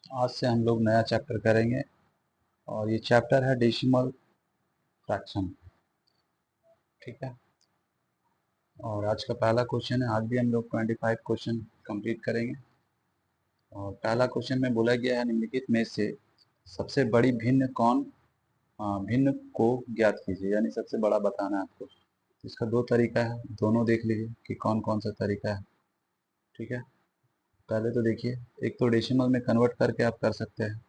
आज से हम लोग नया चैप्टर करेंगे और ये चैप्टर है डेसिमल फ्रैक्शन। ठीक है। और आज का पहला क्वेश्चन है। आज भी हम लोग 25 क्वेश्चन कंप्लीट करेंगे। और पहला क्वेश्चन में बोला गया है निम्नलिखित में से सबसे बड़ी भिन्न कौन भिन्न को ज्ञात कीजिए, यानी सबसे बड़ा बताना है आपको। इसका दो तरीका है, दोनों देख लीजिए कि कौन कौन सा तरीका है। ठीक है। पहले तो देखिए, एक तो डेसिमल में कन्वर्ट करके आप कर सकते हैं।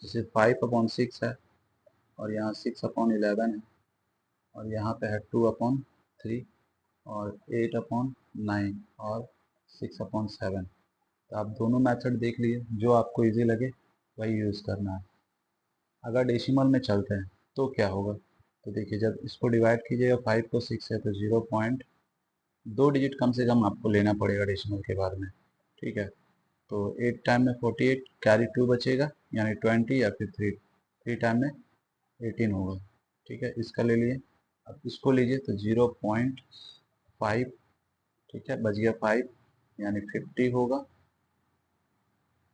जैसे 5/6 है और यहाँ 6/11 है और यहाँ पे है 2/3 और 8/9 और 6/7। तो आप दोनों मेथड देख लीजिए, जो आपको इजी लगे वही यूज़ करना है। अगर डेसिमल में चलते हैं तो क्या होगा, तो देखिए जब इसको डिवाइड कीजिएगा 5 को 6 से तो 0.2 डिजिट कम से कम आपको लेना पड़ेगा डेसिमल के बाद में। ठीक है। तो 8 टाइम में 48, कैरी 2 बचेगा यानी 20, या फिर 3 टाइम में 18 होगा। ठीक है, इसका ले लिए। अब इसको लीजिए तो 0.5, ठीक है, बच गया 5 यानी 50 होगा।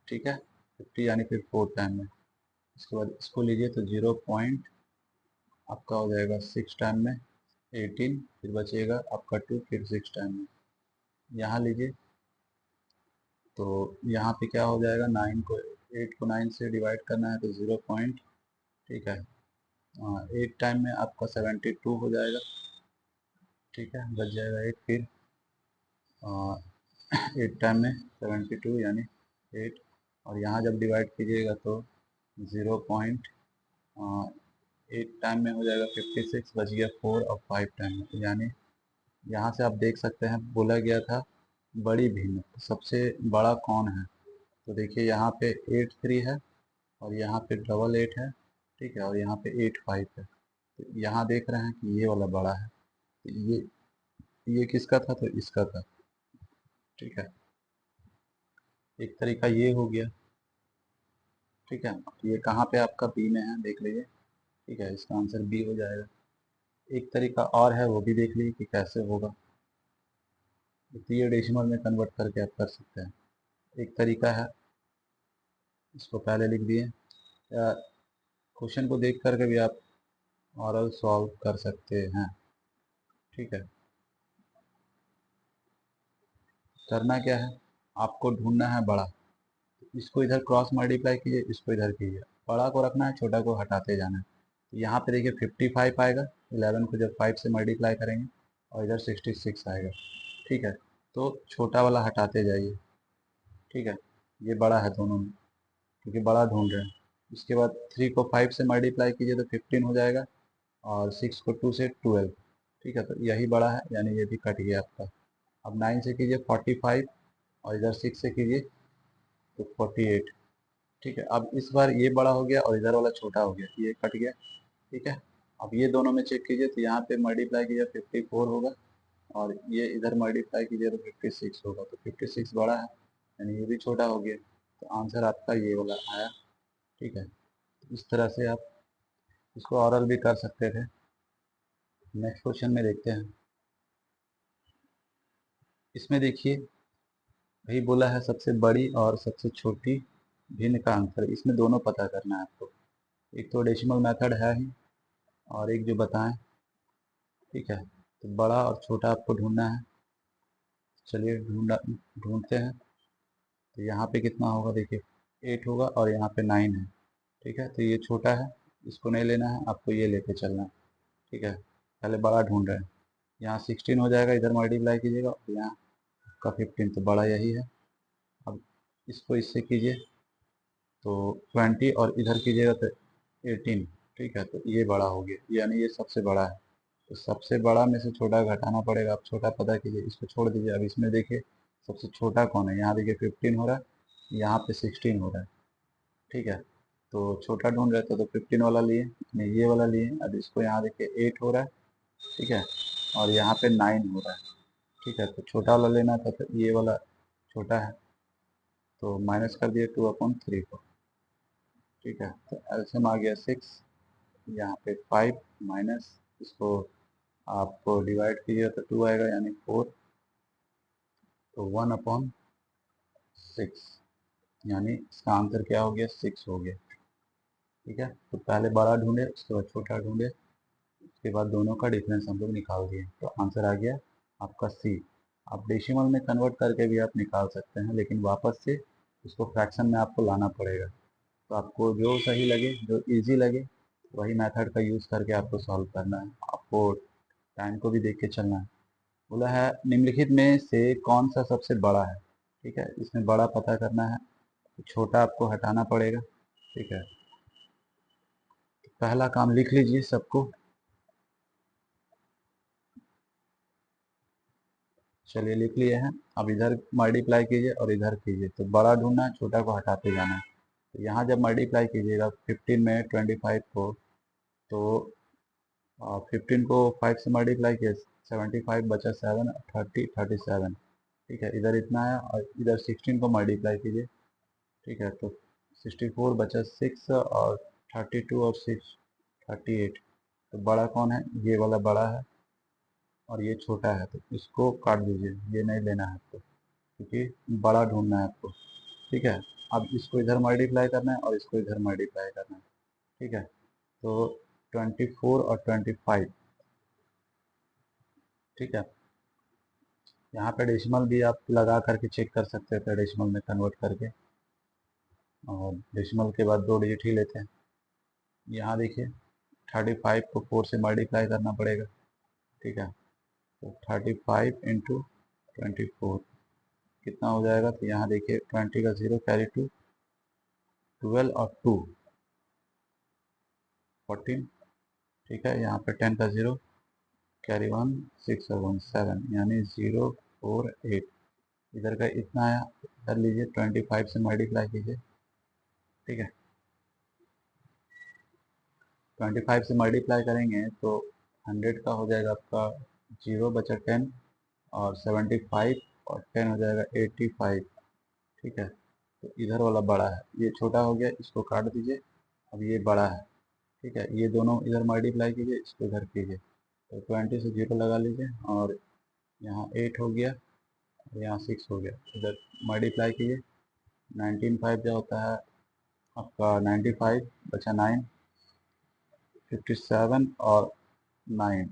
ठीक है, 50 यानी फिर 4 टाइम में। इसके बाद इसको लीजिए तो 0 पॉइंट आपका हो जाएगा 6 टाइम में 18, फिर बचेगा आपका 2, फिर 6 टाइम में। यहाँ लीजिए तो यहाँ पे क्या हो जाएगा, 8 को 9 से डिवाइड करना है तो 0 पॉइंट, ठीक है, 8 टाइम में आपका 72 हो जाएगा। ठीक है, बच जाएगा 8, फिर 8 टाइम में 72 यानी 8, और यहाँ जब डिवाइड कीजिएगा तो 0.8 टाइम में हो जाएगा 56, बच गया 4 और 5 टाइम में। तो यानी यहाँ से आप देख सकते हैं बोला गया था बड़ी भिन्न, सबसे बड़ा कौन है। तो देखिए यहाँ पे 8 3 है और यहाँ पे 8 है। ठीक है, और यहाँ पे 8 5 है। तो यहाँ देख रहे हैं कि ये वाला बड़ा है। तो ये किसका था, तो इसका था। ठीक है, एक तरीका ये हो गया। ठीक है, ये कहाँ पे आपका बी में है देख लीजिए। ठीक है, इसका आंसर बी हो जाएगा। एक तरीका और है, वो भी देख लीजिए कि कैसे होगा। तो ये डेसिमल में कन्वर्ट करके आप कर सकते हैं। एक तरीका है, इसको पहले लिख दिए, या क्वेश्चन को देख करके भी आप ऑरल सॉल्व कर सकते हैं। ठीक है, करना क्या है, आपको ढूंढना है बड़ा। इसको इधर क्रॉस मल्टीप्लाई कीजिए, इसको इधर कीजिए, बड़ा को रखना है, छोटा को हटाते जाना है। तो यहाँ पे देखिए 55 आएगा, 11 को जब 5 से मल्टीप्लाई करेंगे, और इधर 66 आएगा। ठीक है, तो छोटा वाला हटाते जाइए। ठीक है, ये बड़ा है दोनों में, क्योंकि बड़ा ढूंढ रहे हैं। इसके बाद 3 को 5 से मल्टीप्लाई कीजिए तो 15 हो जाएगा, और 6 को 2 से 12। ठीक है, तो यही बड़ा है, यानी ये भी कट गया आपका। अब 9 से कीजिए 45, और इधर 6 से कीजिए तो 48। ठीक है, अब इस बार ये बड़ा हो गया और इधर वाला छोटा हो गया, ये कट गया। ठीक है, अब ये दोनों में चेक कीजिए तो यहाँ पे मल्टीप्लाई कीजिए 54 होगा, और ये इधर मल्टीप्लाई कीजिए तो 56 होगा। तो 56 बड़ा है, यानी ये भी छोटा हो गया। तो आंसर आपका ये वाला आया। ठीक है, इस तरह से आप इसको ऑरल भी कर सकते थे। नेक्स्ट क्वेश्चन में देखते हैं। इसमें देखिए वही बोला है सबसे बड़ी और सबसे छोटी भिन्न का अंतर, इसमें दोनों पता करना है आपको। एक तो डेसिमल मेथड है ही, और एक जो बताएं। ठीक है, तो बड़ा और छोटा आपको ढूंढना है। चलिए ढूंढते हैं। तो यहाँ पे कितना होगा, देखिए 8 होगा और यहाँ पे 9 है। ठीक है, तो ये छोटा है, इसको नहीं लेना है, आपको ये लेके चलना है। ठीक है, पहले बड़ा ढूंढ रहे हैं। यहाँ 16 हो जाएगा, इधर मल्टीप्लाई कीजिएगा, और यहाँ का 15, तो बड़ा यही है। अब इसको इससे कीजिए तो 20, और इधर कीजिएगा तो 18। ठीक है, तो ये बड़ा हो गया, यानी ये सबसे बड़ा है। तो सबसे बड़ा में से छोटा घटाना पड़ेगा। आप छोटा पता कीजिए, इसको छोड़ दीजिए। अब इसमें देखिए सबसे छोटा कौन है, यहाँ देखिए 15 हो रहा है, यहाँ पे 16 हो रहा है। ठीक है, तो छोटा ढूंढ रहे थे तो 15 वाला लिए, नहीं ये वाला लिए। अब इसको यहाँ देखिए 8 हो रहा है। ठीक है, और यहाँ पे 9 हो रहा है। ठीक है, तो छोटा वाला लेना था, तो ये वाला छोटा है, तो माइनस कर दिए 2/3 को। ठीक है, तो एल्सियम आ गया 6, यहाँ पे 5 माइनस, इसको आपको डिवाइड कीजिए तो 2 आएगा यानी 4। तो 1/6, यानी इसका आंसर क्या हो गया, 6 हो गया। ठीक है, तो पहले बड़ा ढूंढे, उसके बाद छोटा ढूंढे, उसके बाद दोनों का डिफरेंस हम लोग निकाल दिए, तो आंसर आ गया आपका सी। आप डेसिमल में कन्वर्ट करके भी आप निकाल सकते हैं, लेकिन वापस से इसको फ्रैक्शन में आपको लाना पड़ेगा। तो आपको जो सही लगे, जो इजी लगे, वही मेथड का यूज़ करके आपको सॉल्व करना है। आपको टाइम को भी देख के चलना है। बोला है निम्नलिखित में से कौन सा सबसे बड़ा है। ठीक है, इसमें बड़ा पता करना है, छोटा आपको हटाना पड़ेगा। ठीक है, पहला काम लिख लीजिए सबको। चलिए लिख लिए हैं। अब इधर मल्टीप्लाई कीजिए और इधर कीजिए, तो बड़ा ढूंढना है, छोटा को हटाते जाना है। तो यहाँ जब मल्टीप्लाई कीजिएगा 15 में 25 को, तो 15 को 5 से मल्टीप्लाई किया, 75 बचा 7, 30, 37। ठीक है, इधर इतना है, और इधर 16 को मल्टीप्लाई कीजिए। ठीक है, तो 64 बचा 6, और 32 और 6 38। तो बड़ा कौन है, ये वाला बड़ा है, और ये छोटा है, तो इसको काट दीजिए, ये नहीं लेना है आपको, क्योंकि बड़ा ढूंढना है आपको। ठीक है, अब इसको इधर मल्टीप्लाई करना है और इसको इधर मल्टीप्लाई करना है। ठीक है, तो 24 और 25। ठीक है, यहाँ पे डेसिमल भी आप लगा करके चेक कर सकते थे, डेसिमल में कन्वर्ट करके, और डेसिमल के बाद 2 डिजिट ही लेते हैं। यहाँ देखिए 35 को 4 से मल्टीप्लाई करना पड़ेगा। ठीक है, तो 35 इंटू 24 कितना हो जाएगा, तो यहाँ देखिए 20 का 0 कैरी 2, 12 और 2 14। ठीक है, यहाँ पे 10 का 0 कैरी 1, 6 और 1 7, यानी 0 4 8। इधर का इतना आया, कर लीजिए 25 से मल्टीप्लाई कीजिए। ठीक है, 25 से मल्टीप्लाई करेंगे तो 100 का हो जाएगा आपका 0 बचा 10, और 75 और 10 हो जाएगा 85। ठीक है, तो इधर वाला बड़ा है, ये छोटा हो गया, इसको काट दीजिए। अब ये बड़ा है। ठीक है, ये दोनों इधर मल्टीप्लाई कीजिए, इसको इधर कीजिए, तो 20 से 0 लगा लीजिए, और यहाँ 8 हो गया, और यहाँ 6 हो गया। इधर मल्टीप्लाई कीजिए, 19 5 जो होता है आपका 95 बचा 9, 57 और 9,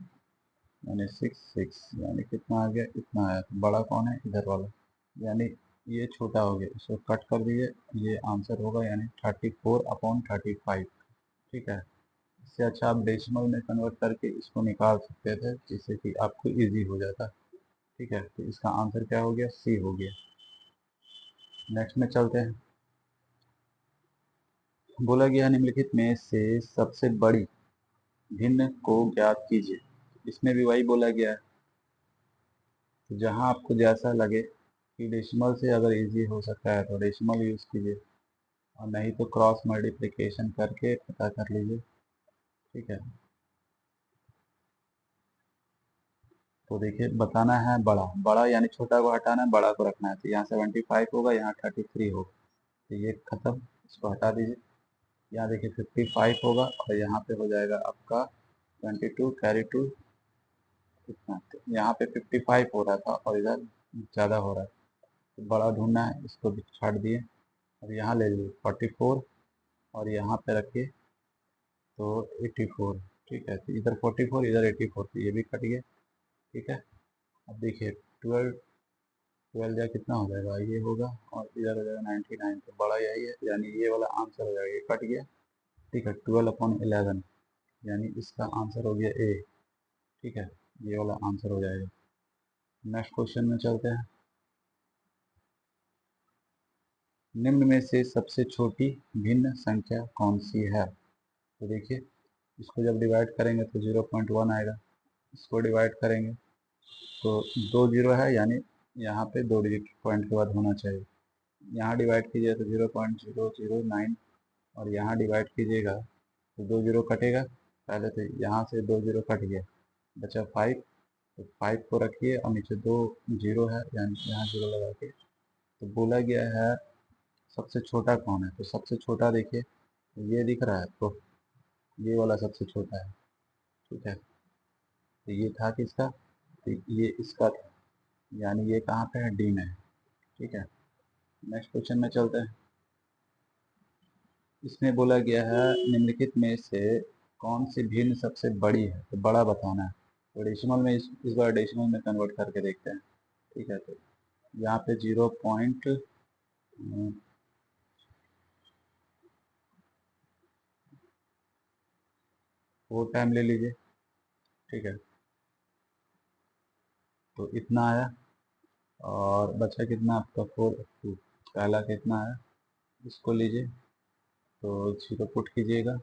यानी 6 6, यानी कितना आ गया, इतना आया। तो बड़ा कौन है, इधर वाला, यानी ये छोटा हो गया, इसको कट कर दीजिए, ये आंसर होगा, यानी 34/35। ठीक है, इससे अच्छा आप डेसिमल में कन्वर्ट करके इसको निकाल सकते थे, जिससे कि आपको इजी हो जाता। ठीक है, तो इसका आंसर क्या हो गया, सी हो गया। नेक्स्ट में चलते हैं। बोला गया निम्नलिखित में से सबसे बड़ी भिन्न को ज्ञात कीजिए। इसमें भी वही बोला गया है, तो जहाँ आपको जैसा लगे कि डेसिमल से अगर इजी हो सकता है तो डेसिमल यूज़ कीजिए, और नहीं तो क्रॉस मल्टीप्लिकेशन करके पता कर लीजिए। ठीक है, तो देखिए बताना है बड़ा, बड़ा यानी छोटा को हटाना है, बड़ा को रखना है। तो यहाँ 75 होगा, यहाँ 33 होगा, तो ये खत्म, इसको हटा दीजिए। यहाँ देखिए 55 होगा, और यहाँ पे हो जाएगा आपका 22 कैरी 2 इतना। तो यहाँ पे 55 हो रहा था, और इधर ज़्यादा हो रहा है, तो बड़ा ढूंढना है, इसको भी छाट दिए। अब यहाँ ले लीजिए 44, और यहाँ पे रखिए तो 84। ठीक है, तो इधर 44, इधर 84, तो ये भी कट गया। ठीक है, अब देखिए 12, 12 या कितना हो जाएगा, ये होगा, और इधर हो जाएगा 99, तो बड़ा यही है, यानी ये वाला आंसर हो जाएगा, ये कट गया। ठीक है, 12/11, यानी इसका आंसर हो गया ए। ठीक है, ये वाला आंसर हो जाएगा। नेक्स्ट क्वेश्चन में चलते हैं। निम्न में से सबसे छोटी भिन्न संख्या कौन सी है। तो देखिए इसको जब डिवाइड करेंगे तो 0.1 आएगा, इसको डिवाइड करेंगे तो 2 जीरो है, यानी यहाँ पे 2 डिजिट पॉइंट के बाद होना चाहिए। यहाँ डिवाइड कीजिए तो 0.009, और यहाँ डिवाइड कीजिएगा तो 2 जीरो कटेगा। पहले तो यहाँ से 2 जीरो कट गया, बचा 5, तो 5 को रखिए, और नीचे 2 जीरो है, यानी यहाँ जीरो लगा के। तो बोला गया है सबसे छोटा कौन है, तो सबसे छोटा देखिए ये दिख रहा है, तो ये वाला सबसे छोटा है। ठीक है, तो ये था किसका, तो ये इसका था। यानी ये कहाँ पे है, डी में है। ठीक है, नेक्स्ट क्वेश्चन में चलते हैं। इसमें बोला गया है निम्नलिखित में से कौन सी भिन्न सबसे बड़ी है, तो बड़ा बताना है। तो डेसिमल में इस बार डेसिमल में कन्वर्ट करके देखते हैं। ठीक है, तो यहाँ पे 0.4 टाइम ले लीजिए। ठीक है, तो इतना आया और बचा कितना आपका 4 पहला कितना है, इसको लीजिए तो 0 पुट कीजिएगा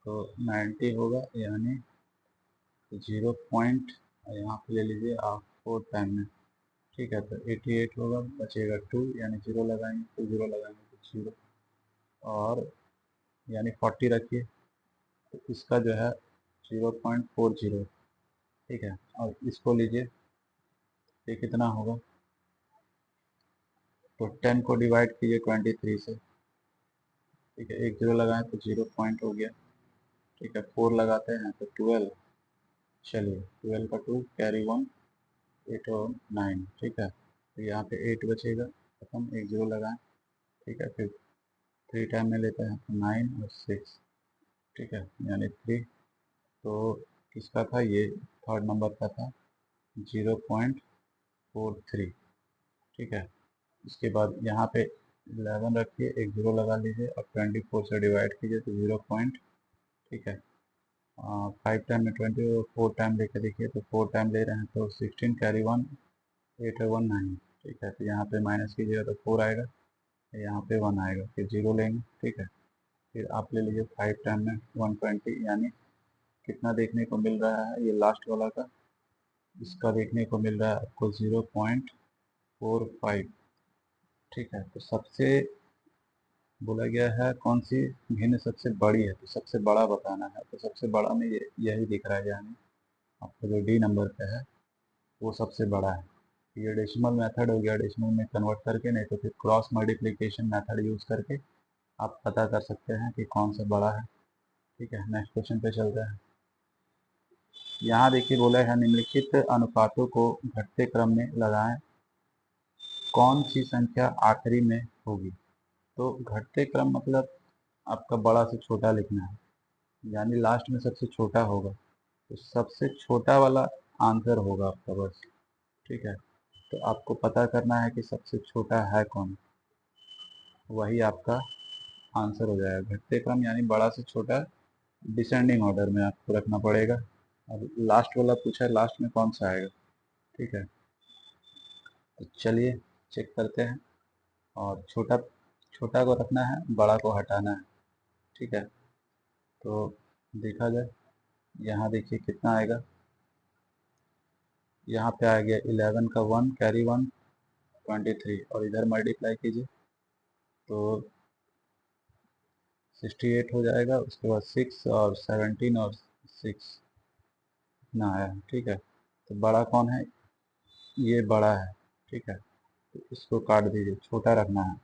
तो 90 होगा, यानी 0 पॉइंट यहाँ पे ले लीजिए आप 4 टाइम में। ठीक है, तो 88 होगा, बचेगा 2, यानी 0 लगाएंगे तो 0 लगाएंगे तो 0, और यानी 40 रखिए तो इसका जो है 0.40। ठीक है, और इसको लीजिए, ये कितना होगा, तो 10 को डिवाइड कीजिए 23 से। ठीक है, एक 0 लगाएं तो 0 पॉइंट हो गया। ठीक है, 4 लगाते हैं तो 12, चलिए 12 का 2 कैरी 1, 8 और 9। ठीक है, तो यहाँ पे 8 बचेगा, खत्म, एक 0 लगाएं। ठीक है, फिर 3 टाइम में लेते हैं तो 9 और 6। ठीक है, यानी 3, तो किसका था ये, थर्ड नंबर का था, 0.43। ठीक है, इसके बाद यहाँ पे 11 रखिए, एक 0 लगा लीजिए और 24 से डिवाइड कीजिए तो 0 पॉइंट। ठीक है, 5 टाइम में 20 और 4 टाइम लेकर देखिए तो 4 टाइम ले रहे हैं तो 16 कैरी 1, 8 और 1 9। ठीक है, तो यहाँ पे माइनस कीजिएगा तो 4 आएगा, यहाँ पे 1 आएगा, फिर 0 लेंगे। ठीक है, फिर आप ले लीजिए 5 टाइम में 120, यानी कितना देखने को मिल रहा है, ये लास्ट वाला का, इसका देखने को मिल रहा है आपको 0.45। ठीक है, तो सबसे बोला गया है कौन सी भिन्न सबसे बड़ी है, तो सबसे बड़ा बताना है। तो सबसे बड़ा में यही दिख रहा है, यानी आपको जो डी नंबर पे है वो सबसे बड़ा है। ये डेसिमल मेथड हो गया, डेसिमल में कन्वर्ट करके, नहीं तो फिर क्रॉस मल्टीप्लिकेशन मेथड यूज़ करके आप पता कर सकते हैं कि कौन सा बड़ा है। ठीक है, नेक्स्ट क्वेश्चन पे चलते हैं। यहाँ देखिए बोला है निम्नलिखित अनुपातों को घटते क्रम में लगाएं, कौन सी संख्या आखिरी में होगी। तो घटते क्रम मतलब आपका बड़ा से छोटा लिखना है, यानी लास्ट में सबसे छोटा होगा, तो सबसे छोटा वाला आंसर होगा आपका बस। ठीक है, तो आपको पता करना है कि सबसे छोटा है कौन, वही आपका आंसर हो जाएगा। घटते क्रम यानी बड़ा से छोटा डिसेंडिंग ऑर्डर में आपको रखना पड़ेगा। अब लास्ट वाला पूछा है, लास्ट में कौन सा आएगा। ठीक है, तो चलिए चेक करते हैं, और छोटा छोटा को रखना है, बड़ा को हटाना है। ठीक है, तो देखा जाए, यहाँ देखिए कितना आएगा, यहाँ पे आ गया 11 का 1 कैरी 1 23, और इधर मल्टीप्लाई कीजिए तो 68 हो जाएगा, उसके बाद 6 और 17 और 6 इतना आया। ठीक है, तो बड़ा कौन है, ये बड़ा है। ठीक है, तो इसको काट दीजिए, छोटा रखना है।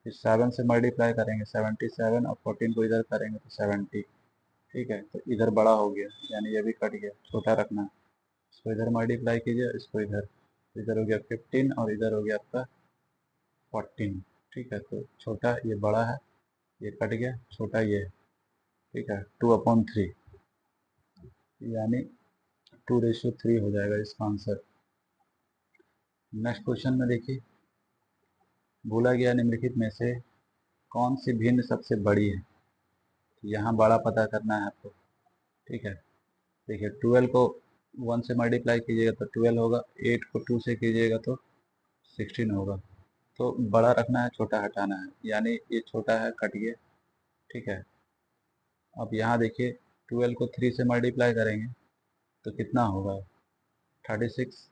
फिर 7 से मल्टीप्लाई करेंगे 77, और 14 को इधर करेंगे तो 70। ठीक है, तो इधर बड़ा हो गया, यानी ये भी कट गया, छोटा रखना है। इसको इधर मल्टीप्लाई कीजिए, इसको इधर, इधर हो गया 15 और इधर हो गया आपका 14। ठीक है, तो छोटा ये बड़ा है, ये कट गया, छोटा ये है। ठीक है, 2/3, यानी 2:3 हो जाएगा इसका आंसर। नेक्स्ट क्वेश्चन में देखिए, बोला गया निम्नलिखित में से कौन सी भिन्न सबसे बड़ी है। तो यहाँ बड़ा पता करना है आपको। ठीक है, देखिए 12 को 1 से मल्टीप्लाई कीजिएगा तो 12 होगा, 8 को 2 से कीजिएगा तो 16 होगा। तो बड़ा रखना है, छोटा हटाना है, यानी ये छोटा है, कट गया। ठीक है, अब यहाँ देखिए 12 को 3 से मल्टीप्लाई करेंगे तो कितना होगा, 36,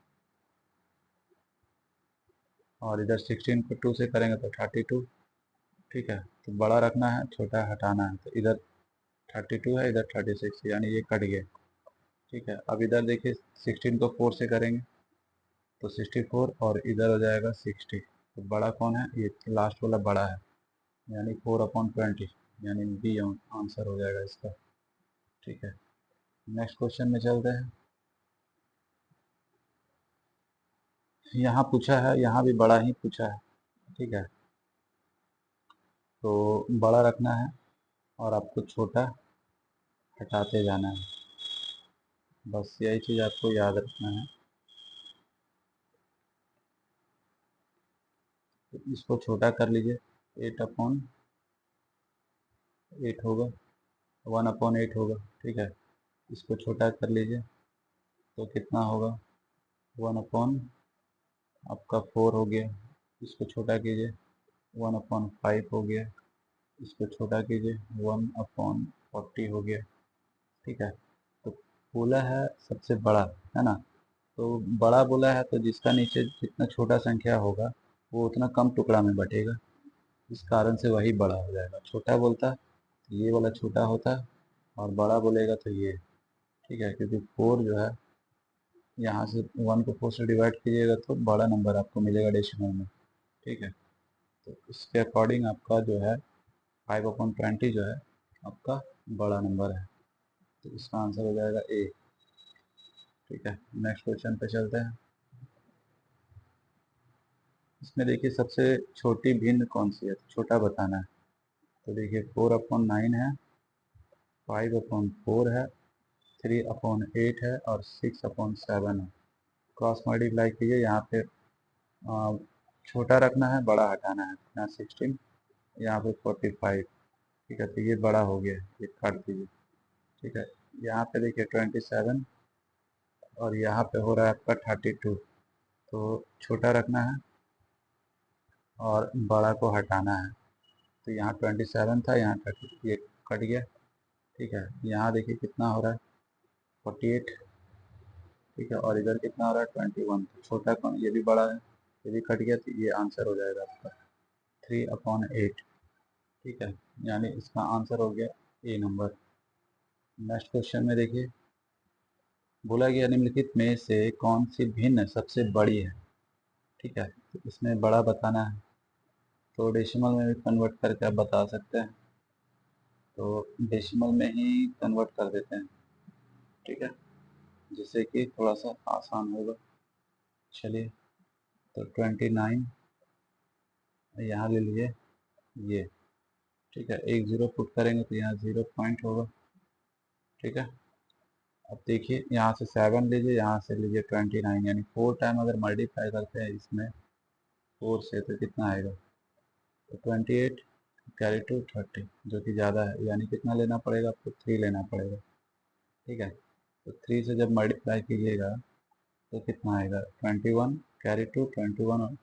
और इधर 16 को 2 से करेंगे तो 32। ठीक है, तो बड़ा रखना है, छोटा हटाना है, तो इधर 32 है, इधर 36, यानी ये कट गया। ठीक है, अब इधर देखिए 16 को 4 से करेंगे तो 64, और इधर हो जाएगा 60। तो बड़ा कौन है, ये लास्ट वाला बड़ा है, यानी 4/20, यानी बी आंसर हो जाएगा इसका। ठीक है, नेक्स्ट क्वेश्चन में चलते हैं। यहाँ पूछा है, यहाँ भी बड़ा ही पूछा है, ठीक है। तो बड़ा रखना है और आपको छोटा हटाते जाना है, बस यही चीज़ आपको याद रखना है। तो इसको छोटा कर लीजिए, 8/8 होगा, 1/8 होगा, ठीक है। इसको छोटा कर लीजिए तो कितना होगा, 1/ आपका 4 हो गया। इसको छोटा कीजिए, 1/5 हो गया। इसको छोटा कीजिए, 1/40 हो गया, ठीक है। तो बोला है सबसे बड़ा, है ना। तो बड़ा बोला है तो जिसका नीचे जितना छोटा संख्या होगा वो उतना कम टुकड़ा में बटेगा, इस कारण से वही बड़ा हो जाएगा। छोटा बोलता तो ये वाला छोटा होता, और बड़ा बोलेगा तो ये, ठीक है। क्योंकि 4 जो है, यहाँ से 1 को 4 से डिवाइड कीजिएगा तो बड़ा नंबर आपको मिलेगा डेसिमल में, ठीक है। तो इसके अकॉर्डिंग आपका जो है 5/20 जो है आपका बड़ा नंबर है, तो इसका आंसर हो जाएगा ए, ठीक है। नेक्स्ट क्वेश्चन पे चलते हैं। इसमें देखिए सबसे छोटी भिन्न कौन सी है, तो छोटा बताना है। तो देखिए 4/9 है, 5/4 है, 3/8 है और 6/7 है। क्रॉस मल्टीप्लाई कीजिए, यहाँ पे छोटा रखना है, बड़ा हटाना है। यहाँ 16, यहाँ पे 45, ठीक है। तो ये बड़ा हो गया, ये काट दीजिए, ठीक है। यहाँ पे देखिए 27 और यहाँ पे हो रहा है आपका 32, तो छोटा रखना है और बड़ा को हटाना है। तो यहाँ 27 था, यहाँ 30, ये कट गया, ठीक है। यहाँ देखिए कितना हो रहा है, 48, ठीक है। और इधर कितना हो रहा है, 21। तो छोटा कौन, ये भी बड़ा है, ये भी कट गया, तो ये आंसर हो जाएगा आपका 3/8, ठीक है। यानी इसका आंसर हो गया ए नंबर। नेक्स्ट क्वेश्चन में देखिए, बोला गया निम्नलिखित में से कौन सी भिन्न सबसे बड़ी है, ठीक है। तो इसमें बड़ा बताना है, तो डेसिमल में भी कन्वर्ट करके आप बता सकते हैं, तो डेसिमल में ही कन्वर्ट कर देते हैं, ठीक है, जिससे कि थोड़ा सा आसान होगा। चलिए, तो 29 यहाँ ले लीजिए ये, ठीक है। एक ज़ीरो पुट करेंगे तो यहाँ 0 पॉइंट होगा, ठीक है। अब देखिए यहाँ से 7 लीजिए, यहाँ से लीजिए 29, यानी 4 टाइम अगर मल्टीप्लाई करते हैं इसमें 4 से तो कितना आएगा, तो 28 कैरी टू 30, जो कि ज़्यादा है, यानी कितना लेना पड़ेगा आपको, 3 लेना पड़ेगा, ठीक है। तो 3 से जब मल्टीप्लाई कीजिएगा तो कितना आएगा, 21 कैरी टू 21,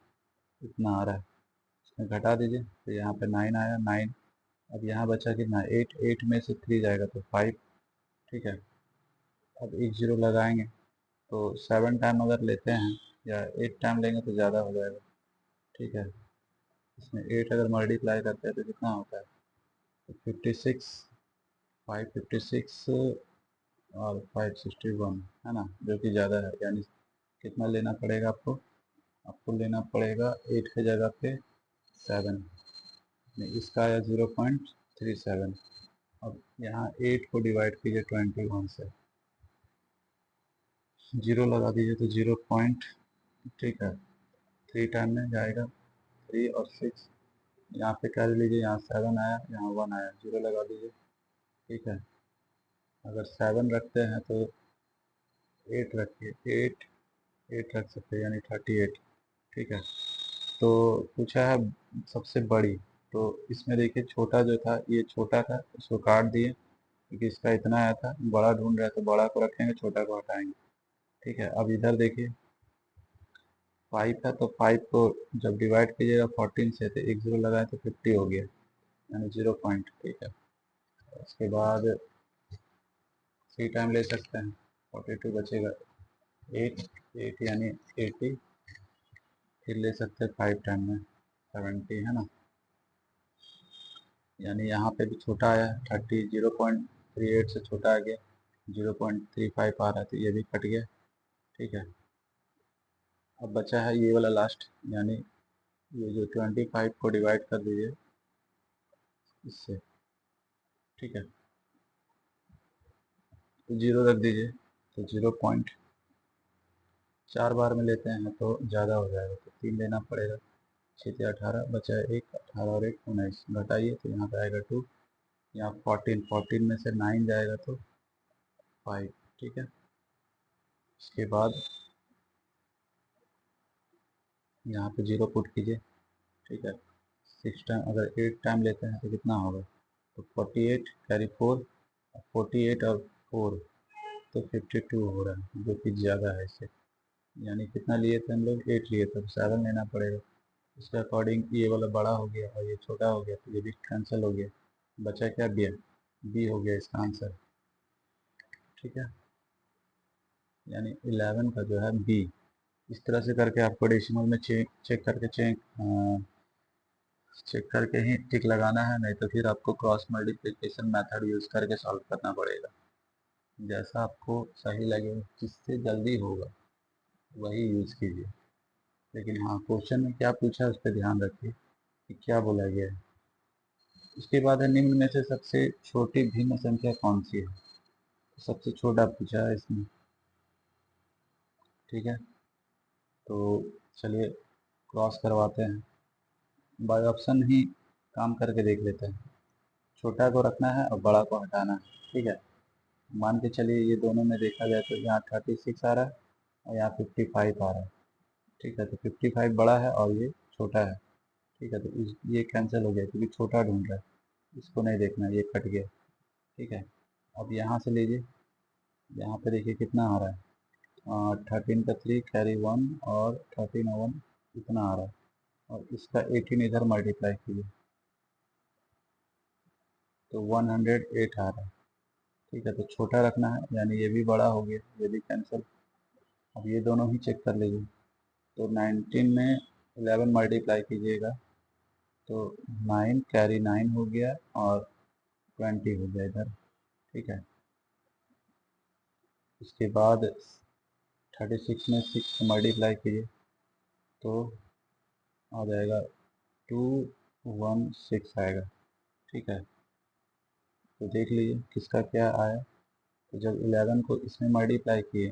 इतना आ रहा है। इसमें घटा दीजिए, तो यहाँ पे 9 आया, 9। अब यहाँ बचा कितना, 8, 8 में से 3 जाएगा तो 5, ठीक है। अब एक ज़ीरो लगाएंगे तो 7 टाइम अगर लेते हैं या 8 टाइम लेंगे तो ज़्यादा हो जाएगा, ठीक है। इसमें 8 अगर मल्टीप्लाई करते हैं तो कितना होता है, तो 56, 556 और 561, है ना, जो कि ज़्यादा है। यानी कितना लेना पड़ेगा आपको, आपको लेना पड़ेगा 8 की जगह पे 7, इसका आया 0.37। अब यहाँ 8 को डिवाइड कीजिए 21 से, जीरो लगा दीजिए तो 0 पॉइंट, ठीक है। 3 टाइम में जाएगा, 3 और 6, यहाँ पे क्या ले लीजिए, यहाँ 7 आया, यहाँ 1 आया, जीरो लगा दीजिए, ठीक है। अगर 7 रखते हैं तो 8 रखिए, 8 रख सकते हैं, यानी 38, ठीक है। तो पूछा है सबसे बड़ी, तो इसमें देखिए छोटा जो था, ये छोटा था, इसको काट दिए क्योंकि इसका इतना आया था। बड़ा ढूंढ रहे हैं तो बड़ा को रखेंगे, छोटा को हटाएंगे, ठीक है। अब इधर देखिए 5 है, तो 5 को जब डिवाइड कीजिएगा 14 से तो एक ज़ीरो लगाए तो 50 हो गया, यानी 0 पॉइंट, ठीक है। उसके बाद 3 टाइम ले सकते हैं, 42 बचेगा, 8, 8 यानी 80, फिर ले सकते हैं 5 टाइम में 70, है ना। यानी यहाँ पे भी छोटा आया 30, 0.38 से छोटा आ गया, 0.35 आ रहा है, तो ये भी कट गया, ठीक है। अब बचा है ये वाला लास्ट, यानी ये जो 25 को डिवाइड कर दीजिए इससे, ठीक है। तो जीरो रख दीजिए, तो 4 बार में लेते हैं तो ज़्यादा हो जाएगा, तो 3 लेना पड़ेगा। 6 से 18 बचा 1, 18 और 1 19, घटाइए तो यहाँ पे आएगा 2, यहाँ 14, 14 में से 9 जाएगा तो 5। ठीक है, इसके बाद यहाँ पे 0 पुट कीजिए। ठीक है, 6 टाइम अगर 8 टाइम लेते हैं तो कितना होगा, तो 48 कैरी 4, 48 और 4 तो 52 हो रहा है, जो कि ज़्यादा है इससे। यानी कितना लिए थे हम लोग, 8 लिए थे, तो 7 लेना पड़ेगा। इसके अकॉर्डिंग ये वाला बड़ा हो गया और ये छोटा हो गया, तो ये भी कैंसिल हो गया। बचा क्या, बी, बी हो गया इसका आंसर। ठीक है, यानी 11 का जो है बी। इस तरह से करके आपको डेसिमल में चेक करके ही टिक लगाना है, नहीं तो फिर आपको क्रॉस मल्टीप्लिकेशन मेथड यूज़ करके सॉल्व करना पड़ेगा। जैसा आपको सही लगे, जिससे जल्दी होगा वही यूज़ कीजिए। लेकिन हाँ, क्वेश्चन में क्या पूछा है उस पर ध्यान रखिए कि क्या बोला गया है। उसके बाद है, निम्न में से सबसे छोटी भिन्न संख्या कौन सी है। सबसे छोटा पूछा है इसमें। ठीक है, तो चलिए क्रॉस करवाते हैं, बाय ऑप्शन ही काम करके देख लेते हैं। छोटा को रखना है और बड़ा को हटाना है। ठीक है, मान के चलिए ये दोनों में देखा जाए तो यहाँ 36 आ रहा है और यहाँ 55 आ रहा है। ठीक है, तो 55 बड़ा है और ये छोटा है। ठीक है, तो ये कैंसिल हो गया क्योंकि छोटा ढूंढ रहा है, इसको नहीं देखना, ये कट गया। ठीक है, अब यहाँ से लीजिए, यहाँ पे देखिए कितना आ रहा है, 13 का 3 कैरी 1 और 13 और 1 इतना आ रहा है, और इसका 18 इधर मल्टीप्लाई कीजिए तो 108 आ रहा है। ठीक है, तो छोटा रखना है, यानी ये भी बड़ा हो गया, ये भी कैंसिल। अब ये दोनों ही चेक कर लीजिए, तो 19 में 11 मल्टीप्लाई कीजिएगा तो 9 कैरी 9 हो गया और 20 हो गया इधर। ठीक है, उसके बाद 36 में 6 मल्टीप्लाई कीजिए तो आ जाएगा 216 आएगा। ठीक है, तो देख लीजिए किसका क्या आया। तो जब 11 को इसमें मल्टीप्लाई किए,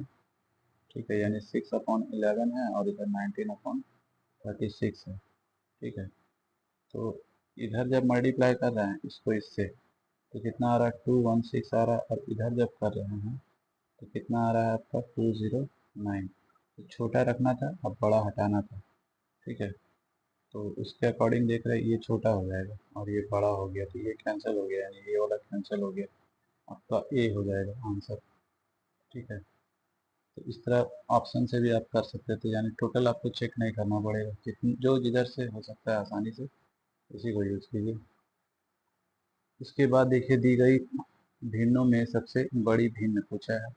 ठीक है, यानी 6/11 है और इधर 19/36 है। ठीक है, तो इधर जब मल्टीप्लाई कर रहे हैं इसको इससे, तो कितना आ रहा है, 216 आ रहा है, और इधर जब कर रहे हैं तो कितना आ रहा है आपका, 209। तो छोटा रखना था, अब बड़ा हटाना था। ठीक है, तो उसके अकॉर्डिंग देख रहे हैं ये छोटा हो जाएगा और ये बड़ा हो गया, तो ये कैंसिल हो गया, यानी ये वाला कैंसिल हो गया, आपका ए हो जाएगा आंसर। ठीक है, तो इस तरह ऑप्शन से भी आप कर सकते थे, यानी टोटल आपको चेक नहीं करना पड़ेगा, जितनी जो जिधर से हो सकता है आसानी से उसी को यूज़ कीजिए। इसके बाद देखिए, दी गई भिन्नों में सबसे बड़ी भिन्न पूछा है।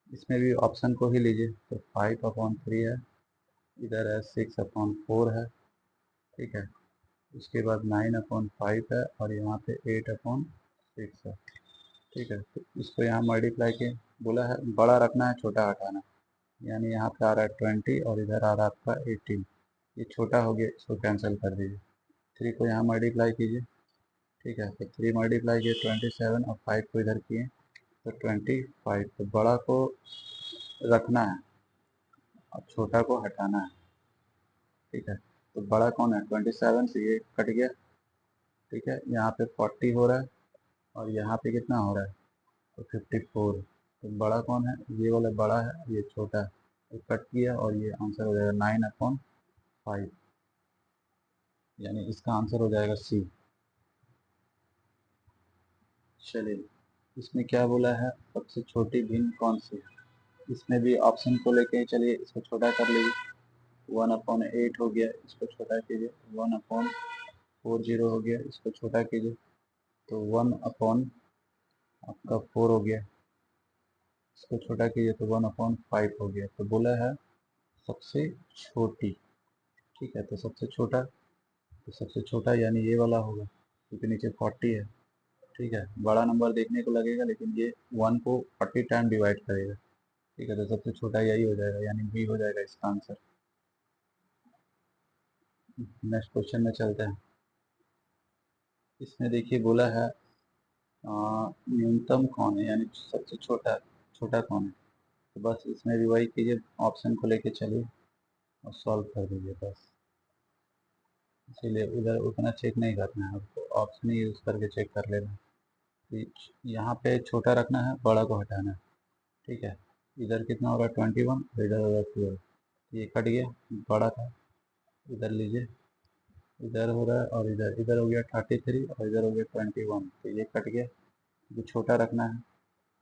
इसमें भी ऑप्शन को ही लीजिए, तो 5/3 है, इधर है 6/4 है। ठीक है, उसके बाद 9/5 है और यहाँ पे 8/6 है। ठीक है, तो इसको यहाँ मल्टीप्लाई के बोला है, बड़ा रखना है, छोटा हटाना, यानी यहाँ पे आ रहा है 20 और इधर आ रहा है आपका 18। ये छोटा हो गया, इसको कैंसिल कर दीजिए। 3 को यहाँ मल्टीप्लाई कीजिए। ठीक है, तो 3 मल्टीप्लाई किए 27 और 5 को इधर किए तो 25। तो बड़ा को रखना है और छोटा को हटाना है। ठीक है, तो बड़ा कौन है, 27, तो ये कट गया। ठीक है, यहाँ पे 40 हो रहा है और यहाँ पे कितना हो रहा है, तो 54। तो बड़ा कौन है, ये वाला बड़ा है, ये छोटा है, तो कट किया और ये आंसर हो जाएगा 9/5, यानी इसका आंसर हो जाएगा सी। चलिए, इसमें क्या बोला है, सबसे छोटी भिन्न कौन सी है। इसमें भी ऑप्शन को लेके ही चलिए, इसको छोटा कर लीजिए। 1/8 हो गया, इसको छोटा कीजिए। 1/40 हो गया, इसको छोटा कीजिए। तो 1 आपका 4 हो गया, इसको छोटा कीजिए तो 1/5 हो गया। तो बोला है सबसे छोटी। ठीक है, तो सबसे छोटा, तो सबसे छोटा यानी ये वाला होगा, क्योंकि नीचे 40 है। ठीक है, बड़ा नंबर देखने को लगेगा लेकिन ये 1 को 40 टाइम डिवाइड करेगा। ठीक है, तो सबसे छोटा यही हो जाएगा, यानी बी हो जाएगा इसका आंसर। नेक्स्ट क्वेश्चन में चलते हैं। इसमें देखिए बोला है न्यूनतम कौन है, यानी सबसे छोटा, छोटा कौन है। तो बस इसमें भी वही कीजिए, ऑप्शन को लेके चलिए और सॉल्व कर दीजिए बस। इसीलिए उधर उतना चेक नहीं करना है आपको, ऑप्शन ही यूज़ करके चेक कर लेना है। तो यहाँ पे छोटा रखना है, बड़ा को हटाना है। ठीक है, इधर कितना हो रहा है 21, इधर हो रहा है 12। ये कट गया, बड़ा था, इधर लीजिए, इधर हो रहा है, और इधर इधर हो गया 33 और इधर हो गया 21, तो ये कट गया। ये छोटा रखना है,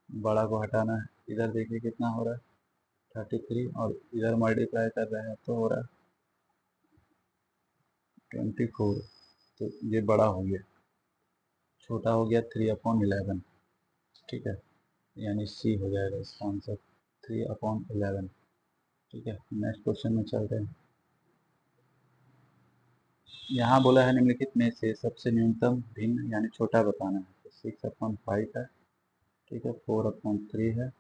बड़ा को हटाना है। इधर देखिए कितना हो रहा है 33 और इधर मल्टीप्लाई कर रहे हैं तो हो रहा है 24। तो ये बड़ा हो गया, छोटा हो गया 3/11। ठीक है, यानी सी हो जाएगा इसका आंसर 3/11। ठीक है, नेक्स्ट क्वेश्चन में चलते हैं। यहाँ बोला है निम्नलिखित में से सबसे न्यूनतम भिन्न यानी छोटा बताना है। तो 6/5 है। ठीक है, 4/3 है,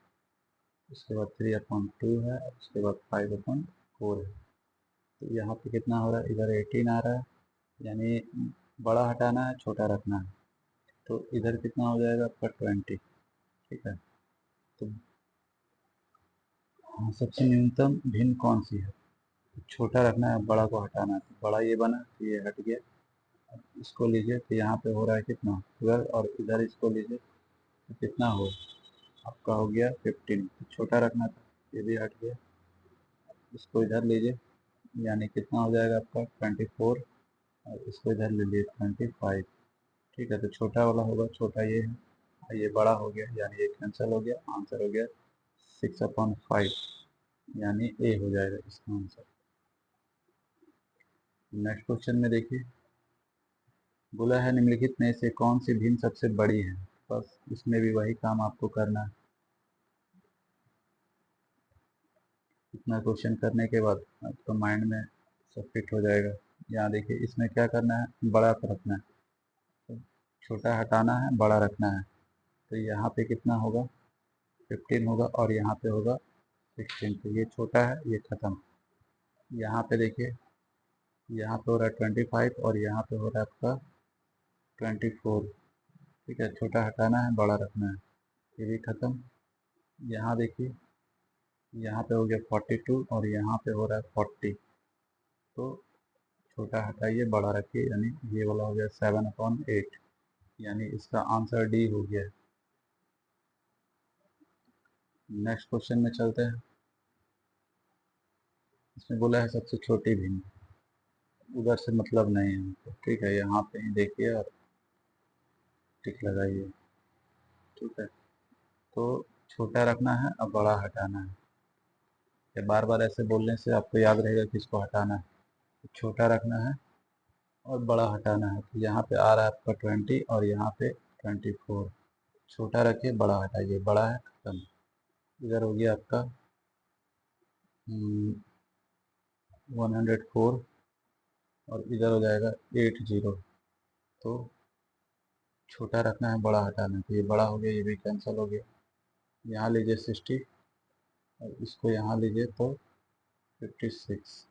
उसके बाद 3/2 है, उसके बाद 5/4 है। तो यहाँ पे कितना हो रहा है, इधर 18 आ रहा है, यानी बड़ा हटाना है, छोटा रखना है। तो इधर कितना हो जाएगा आपका 20। ठीक है, तो हाँ, सबसे न्यूनतम भिन्न कौन सी है? छोटा रखना है, बड़ा को हटाना है। तो बड़ा ये बना, तो ये हट गया। इसको लीजिए, तो यहाँ पे हो रहा है कितना 12, और इधर इसको लीजिए तो कितना हो आपका हो गया 15। तो छोटा रखना था, ये भी हट गया। इसको इधर लीजिए, यानी कितना हो जाएगा आपका 24, और इसको इधर ले लिए 25। ठीक है, तो छोटा वाला होगा, छोटा ये है, और ये बड़ा हो गया, यानी ये कैंसिल हो गया। आंसर हो गया 6/5, यानी ए हो जाएगा इसका आंसर। नेक्स्ट क्वेश्चन में देखिए, बोला है निम्नलिखित में से कौन सी भिन्न सबसे बड़ी है। बस इसमें भी वही काम आपको करना है। इतना क्वेश्चन करने के बाद आपका माइंड में सब फिट हो जाएगा। यहाँ देखिए, इसमें क्या करना है, बड़ा रखना है, तो छोटा हटाना है, बड़ा रखना है। तो यहाँ पे कितना होगा 15 होगा, और यहाँ पे होगा 16। तो ये छोटा है, ये खत्म। यहाँ पे देखिए, यहाँ पे हो रहा है 25 और यहाँ पे हो रहा है आपका 24। ठीक है, छोटा हटाना है, बड़ा रखना है, ये भी खत्म। यहाँ देखिए, यहाँ पे हो गया 42 और यहाँ पे हो रहा है 40। तो छोटा हटाइए, बड़ा रखिए, यानी ये वाला हो गया 7/8, यानी इसका आंसर डी हो गया। नेक्स्ट क्वेश्चन में चलते हैं। इसमें बोला है सबसे छोटी भिन्न, उधर से मतलब नहीं है हमको। ठीक है, यहाँ पे ही देखिए और टिक लगाइए। ठीक है, तो छोटा रखना है और बड़ा हटाना है। या बार बार ऐसे बोलने से आपको याद रहेगा कि इसको हटाना है। तो छोटा रखना है और बड़ा हटाना है। तो यहाँ पे आ रहा है आपका 20 और यहाँ पे 24। छोटा रखिए, बड़ा हटाइए, बड़ा है, खत्म। इधर हो गया आपका 104 और इधर हो जाएगा 80। तो छोटा रखना है, बड़ा हटाना है। तो ये बड़ा हो गया, ये भी कैंसिल हो गया। यहाँ लीजिए 60 और इसको यहाँ लीजिए तो 56।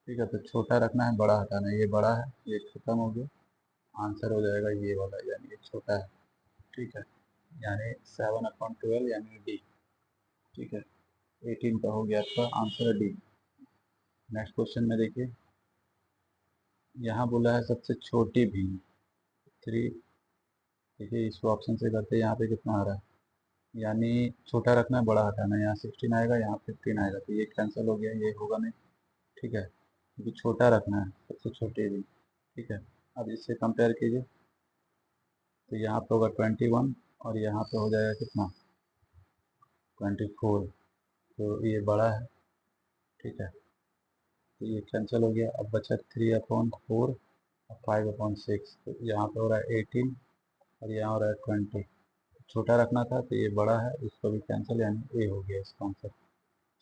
ठीक है, तो छोटा रखना है, बड़ा हटाना है। ये बड़ा है, ये खत्म हो गया। आंसर हो जाएगा ये वाला, यानी ये छोटा है। ठीक है, यानी 7/12 यानी डी। ठीक है, 18 का हो गया आपका आंसर डी। नेक्स्ट क्वेश्चन में देखिए, यहाँ बोला है सबसे छोटी भिन्न 3। देखिए, इसको ऑप्शन से करते हैं। यहाँ पे कितना आ रहा है, यानी छोटा रखना है, बड़ा हटाना है। यहाँ 16 आएगा, यहाँ 15 आएगा, तो ये कैंसिल हो गया, ये होगा नहीं। ठीक है, क्योंकि छोटा रखना है, सबसे छोटी भिन्न। ठीक है, अब इससे कंपेयर कीजिए, तो यहाँ पे होगा 21 और यहाँ पे हो जाएगा कितना 24। तो ये बड़ा है। ठीक है, तो ये कैंसिल हो गया। अब बचा 3/4 और 5/6। तो यहाँ पे हो रहा है 18 और यहाँ हो रहा है 20। छोटा रखना था, तो ये बड़ा है, इसको भी कैंसिल, यानी ए हो गया इसका आंसर।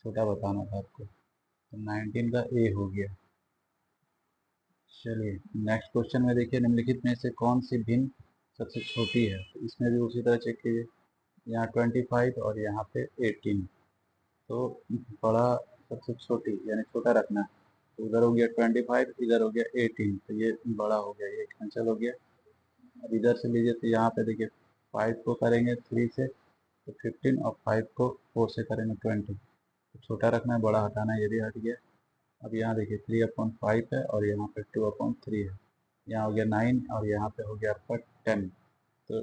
छोटा बताना था आपको, तो 19 का ए हो गया। चलिए, नेक्स्ट क्वेश्चन में देखिए, निम्नलिखित में से कौन सी भिन्न सबसे छोटी है। तो इसमें भी उसी तरह चेक कीजिए, यहाँ 25 और यहाँ पे 18। तो बड़ा सबसे छोटी यानी छोटा रखना है। तो उधर हो गया 25, इधर हो गया 18, तो ये बड़ा हो गया, ये कैंसिल हो गया। अब इधर से लीजिए, तो यहाँ पे देखिए 5 को करेंगे 3 से तो 15 और 5 को 4 से करेंगे 20, तो छोटा रखना है, बड़ा हटाना है, ये भी हट गया। अब यहाँ देखिए 3/5 है और यहाँ पे 2/3 है, यहाँ हो गया 9 और यहाँ पे हो गया आपका 10। तो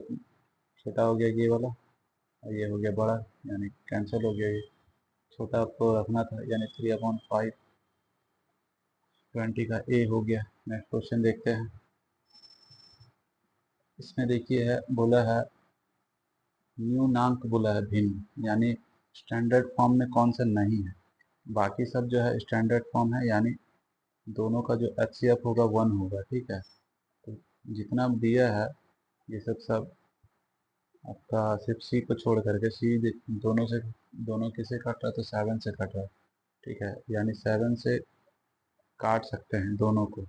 छोटा हो गया ये वाला और ये हो गया बड़ा, यानी कैंसिल हो गया। ये छोटा आपको रखना था, यानी 3/5 20 का ए हो गया। नेक्स्ट क्वेश्चन देखते हैं। इसमें देखिए है बोला है न्यूनांक बोला है भिन्न, यानी स्टैंडर्ड फॉर्म में कौन सा नहीं है। बाकी सब जो है स्टैंडर्ड फॉर्म है, यानी दोनों का जो HCF होगा 1 होगा, ठीक है। तो जितना दिया है ये सब सब आपका सिर्फ सी को छोड़ करके, सी दोनों से, दोनों किसे काट रहा है तो 7 से काट रहा है, ठीक है, यानी 7 से काट सकते हैं दोनों को,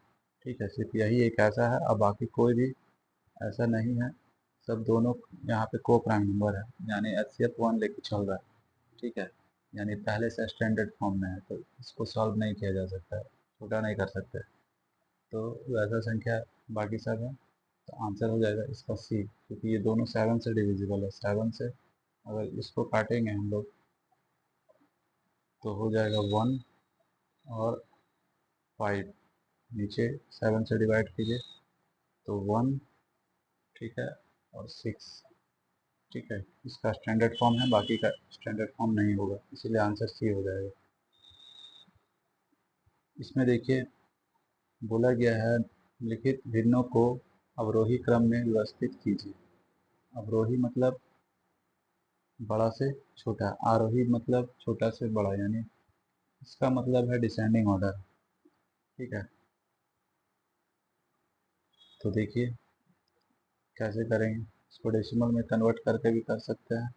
ठीक है। सिर्फ यही एक ऐसा है, अब बाकी कोई भी ऐसा नहीं है, सब दोनों यहाँ पे को प्राइम नंबर है, यानी HCF 1 लेके चल रहा है, ठीक है। यानी पहले से स्टैंडर्ड फॉर्म में है, तो इसको सॉल्व नहीं किया जा सकता है, छोटा नहीं कर सकते। तो वैसा संख्या बाकी सब है, तो आंसर हो जाएगा इसका सी, क्योंकि ये दोनों 7 से डिविजिबल है। 7 से अगर इसको काटेंगे हम लोग तो हो जाएगा 1 और 5, नीचे 7 से डिवाइड कीजिए तो 1, ठीक है, और 6, ठीक है। इसका स्टैंडर्ड फॉर्म है, बाकी का स्टैंडर्ड फॉर्म नहीं होगा, इसीलिए आंसर सी हो जाएगा। इसमें देखिए बोला गया है लिखित भिन्नों को अवरोही क्रम में व्यवस्थित कीजिए। अवरोही मतलब बड़ा से छोटा, आरोही मतलब छोटा से बड़ा, यानी इसका मतलब है डिसेंडिंग ऑर्डर, ठीक है। तो देखिए कैसे करेंगे, इसको डेसिमल में कन्वर्ट करके भी कर सकते हैं,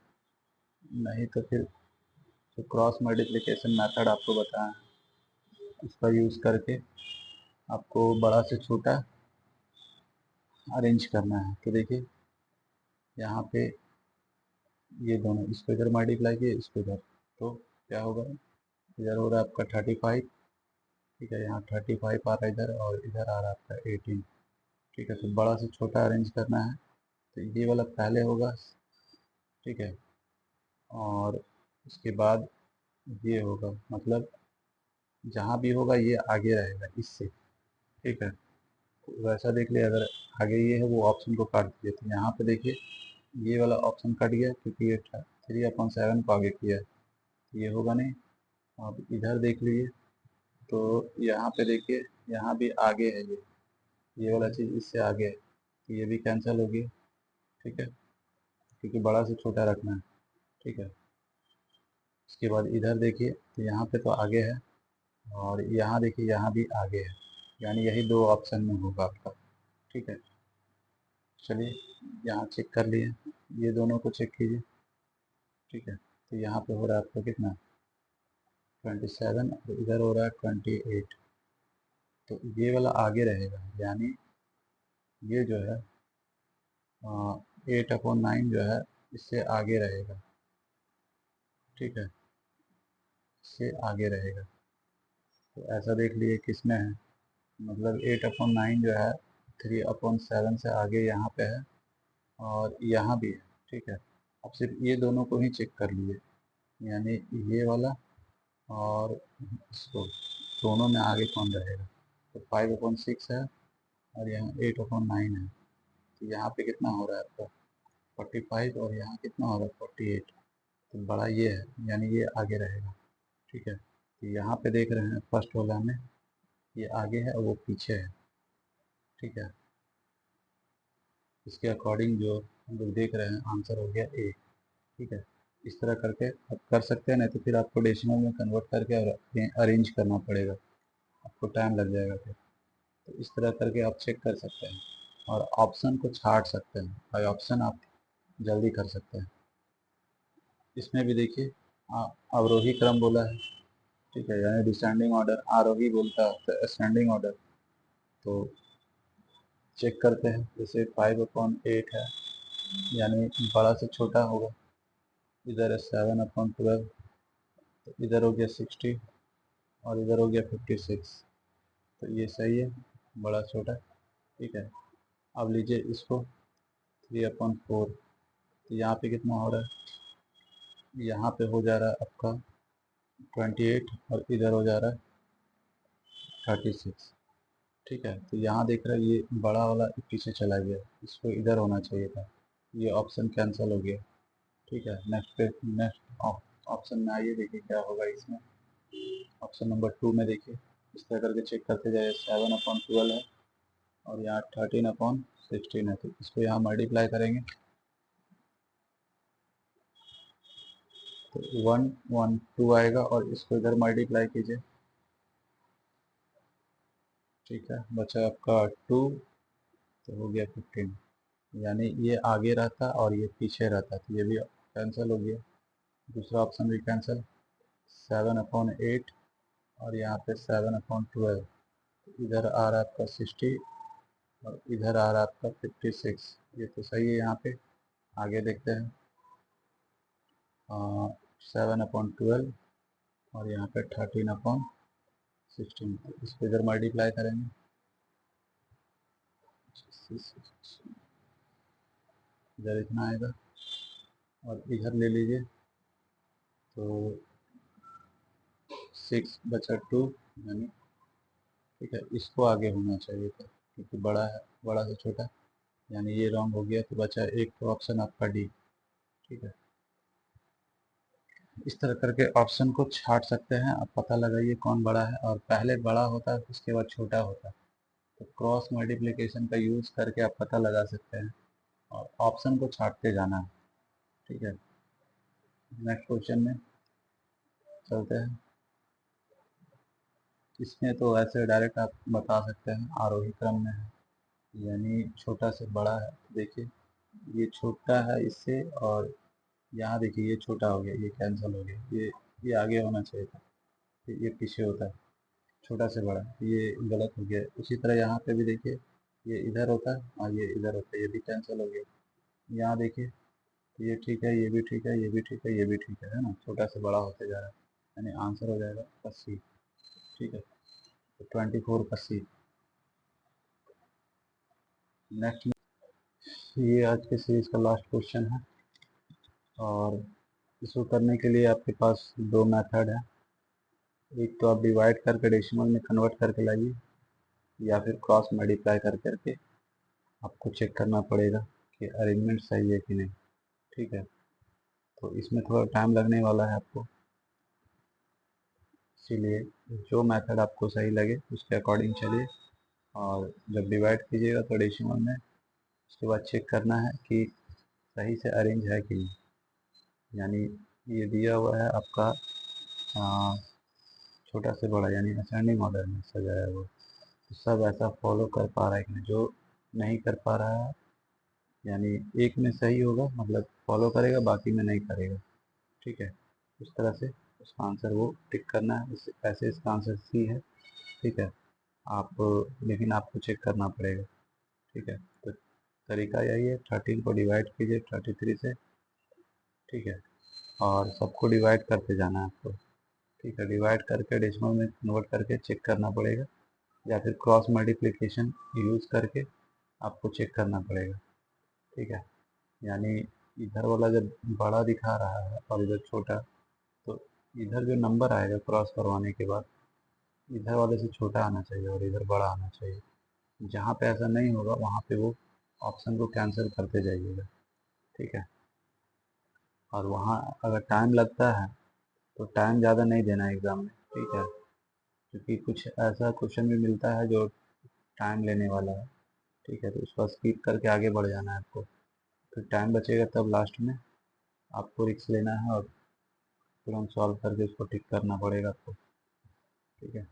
नहीं तो फिर जो क्रॉस मल्टीप्लिकेशन मेथड आपको बताया उसका यूज़ करके आपको बड़ा से छोटा अरेंज करना है। तो देखिए यहाँ पे ये दोनों, इसको इधर मल्टीप्लाई किए, इसको इधर, तो क्या होगा, इधर हो रहा है आपका 35, ठीक है, यहाँ 35 आ रहा है इधर, और इधर आ रहा है आपका 18, ठीक है। तो बड़ा से छोटा अरेंज करना है, तो ये वाला पहले होगा, ठीक है, और उसके बाद ये होगा, मतलब जहाँ भी होगा ये आगे रहेगा इससे, ठीक है। तो वैसा देख लिया, अगर आगे ये है वो ऑप्शन को काट दिए, तो यहाँ पे देखिए ये वाला ऑप्शन कट गया, क्योंकि ये 3/7 को आगे किया है, तो ये होगा नहीं। अब इधर देख लीजिए, तो यहाँ पे देखिए यहाँ भी आगे है, ये वाला चीज़ इससे आगे है, तो ये भी कैंसिल होगी, ठीक है, क्योंकि बड़ा से छोटा रखना है, ठीक है। उसके बाद इधर देखिए, तो यहाँ पे तो आगे है, और यहाँ देखिए यहाँ भी आगे है, यानी यही दो ऑप्शन में होगा आपका, ठीक है। चलिए यहाँ चेक कर लिए, ये दोनों को चेक कीजिए, ठीक है। तो यहाँ पे हो रहा है आपका कितना 27, और इधर हो रहा है 28, तो ये वाला आगे रहेगा, यानी ये जो है 8/9 जो है इससे आगे रहेगा, ठीक है, इससे आगे रहेगा। तो ऐसा देख लिए किसमें है, मतलब 8/9 जो है 3/7 से आगे यहाँ पे है, और यहाँ भी है, ठीक है। अब सिर्फ ये दोनों को ही चेक कर लिए, यानी ये वाला और इसको, दोनों में आगे कौन रहेगा। तो 5/6 है और यहाँ 8/9 है, तो यहाँ पे कितना हो रहा है आपका 45, और यहाँ कितना हो रहा है 48, तो बड़ा ये है, यानी ये आगे रहेगा, ठीक है। तो यहाँ पे देख रहे हैं फर्स्ट वाला में ये आगे है और वो पीछे है, ठीक है। इसके अकॉर्डिंग जो हम लोग देख रहे हैं आंसर हो गया ए, ठीक है। इस तरह करके आप कर सकते हैं, नहीं तो फिर आपको डेसिमल में कन्वर्ट करके और अरेंज करना पड़ेगा, आपको टाइम लग जाएगा फिर। तो इस तरह करके आप चेक कर सकते हैं, और ऑप्शन को छाट सकते हैं, बाई ऑप्शन आप जल्दी कर सकते हैं। इसमें भी देखिए अवरोही क्रम बोला है, ठीक है, यानी डिसेंडिंग ऑर्डर, आरोही बोलता है तो असेंडिंग ऑर्डर। तो चेक करते हैं, जैसे 5/8 है, यानी बड़ा से छोटा होगा, इधर है 7/12, तो इधर हो गया 60, और इधर हो गया 56, तो ये सही है, बड़ा छोटा, ठीक है। अब लीजिए इसको 3/4, तो यहाँ पे कितना हो रहा है यहाँ पे हो जा रहा है आपका 28 और इधर हो जा रहा है 36। ठीक है, तो यहाँ देख रहे हैं ये बड़ा वाला पीछे चला गया, इसको इधर होना चाहिए था, ये ऑप्शन कैंसिल हो गया। ठीक है, नेक्स्ट पे नेक्स्ट ऑप्शन में आइए, देखिए क्या होगा इसमें। ऑप्शन नंबर 2 में देखिए, इस तरह करके चेक करते जाइए, 7/12 है और यहाँ 13/16 है, तो इसको यहाँ मल्टीप्लाई करेंगे तो 112 आएगा और इसको इधर मल्टीप्लाई कीजिए। ठीक है, बचा आपका 2, तो हो गया 15, यानी ये आगे रहता और ये पीछे रहता, तो ये भी कैंसिल हो गया। दूसरा ऑप्शन भी कैंसिल, 7/8 और यहाँ पे 7/12, इधर आ रहा है आपका 60 और इधर आ रहा है आपका 56, ये तो सही है। यहाँ पे आगे देखते हैं, 7/12 और यहाँ पे 13/16, इसको इधर मल्टीप्लाई करेंगे, इधर इतना आएगा और इधर ले लीजिए तो 6 बचा 2, यानी ठीक है, इसको आगे होना चाहिए था क्योंकि बड़ा है, बड़ा से छोटा, यानी ये रॉन्ग हो गया, तो बचा एक तो ऑप्शन आपका डी। ठीक है, इस तरह करके ऑप्शन को छाट सकते हैं आप, पता लगाइए कौन बड़ा है, और पहले बड़ा होता है उसके बाद छोटा होता है, तो क्रॉस मल्टीप्लिकेशन का यूज़ करके आप पता लगा सकते हैं और ऑप्शन को छाटते जाना है। ठीक है, नेक्स्ट क्वेश्चन में चलते हैं। इसमें तो ऐसे डायरेक्ट आप बता सकते हैं, आरोही क्रम में है, यानी छोटा से बड़ा है। देखिए ये छोटा है इससे, और यहाँ देखिए ये छोटा हो गया, ये कैंसिल हो गया, ये आगे होना चाहिए था, ये पीछे होता है, छोटा से बड़ा, ये गलत हो गया। उसी तरह यहाँ पे भी देखिए, ये इधर होता है और ये इधर होता है, ये भी कैंसिल हो गया। यहाँ देखिए, ये ठीक है, ये भी ठीक है, ये भी ठीक है, ये भी ठीक है ना, छोटा से बड़ा होते जा रहा है, यानी आंसर हो जाएगा 80। ठीक है, तो 24 का सी। नेक्स्ट, ये आज के सीरीज का लास्ट क्वेश्चन है, और इसको करने के लिए आपके पास दो मेथड है। एक तो आप डिवाइड करके डेसिमल में कन्वर्ट करके लाइए, या फिर क्रॉस मल्टीप्लाई कर करके आपको चेक करना पड़ेगा कि अरेंजमेंट सही है कि नहीं। ठीक है, तो इसमें थोड़ा टाइम लगने वाला है आपको, इसीलिए जो मेथड आपको सही लगे उसके अकॉर्डिंग चलिए। और जब डिवाइड कीजिएगा तो डेसिमल में, उसके बाद चेक करना है कि सही से अरेंज है कि नहीं, यानी ये दिया हुआ है आपका छोटा से बड़ा, यानी असेंडिंग ऑर्डर में सजाया हुआ, तो सब ऐसा फॉलो कर पा रहा है कि नहीं। जो नहीं कर पा रहा है, यानी एक में सही होगा मतलब फॉलो करेगा, बाकी में नहीं करेगा। ठीक है, इस तरह से उसका आंसर वो टिक करना है, ऐसे इसका आंसर सी है। ठीक है, आप लेकिन आपको चेक करना पड़ेगा। ठीक है, तो तरीका यही है, 13 को डिवाइड कीजिए 33 से। ठीक है, और सबको डिवाइड करते जाना है आपको। ठीक है, डिवाइड करके डेसिमल में कन्वर्ट करके चेक करना पड़ेगा, या फिर क्रॉस मल्टीप्लिकेशन यूज़ करके आपको चेक करना पड़ेगा। ठीक है, यानी इधर वाला जब बड़ा दिखा रहा है और इधर छोटा, तो इधर जो नंबर आएगा क्रॉस करवाने के बाद, इधर वाले से छोटा आना चाहिए और इधर बड़ा आना चाहिए। जहाँ पे ऐसा नहीं होगा वहाँ पे वो ऑप्शन को कैंसिल करते जाइएगा। ठीक है, और वहाँ अगर टाइम लगता है तो टाइम ज़्यादा नहीं देना एग्ज़ाम में। ठीक है, क्योंकि कुछ ऐसा क्वेश्चन भी मिलता है जो टाइम लेने वाला है। ठीक है, तो उसको स्किप करके आगे बढ़ जाना है आपको, फिर टाइम बचेगा तब लास्ट में आपको रिस्क लेना है और तुरंत सॉल्व करके उसको टिक करना पड़ेगा आपको। ठीक है।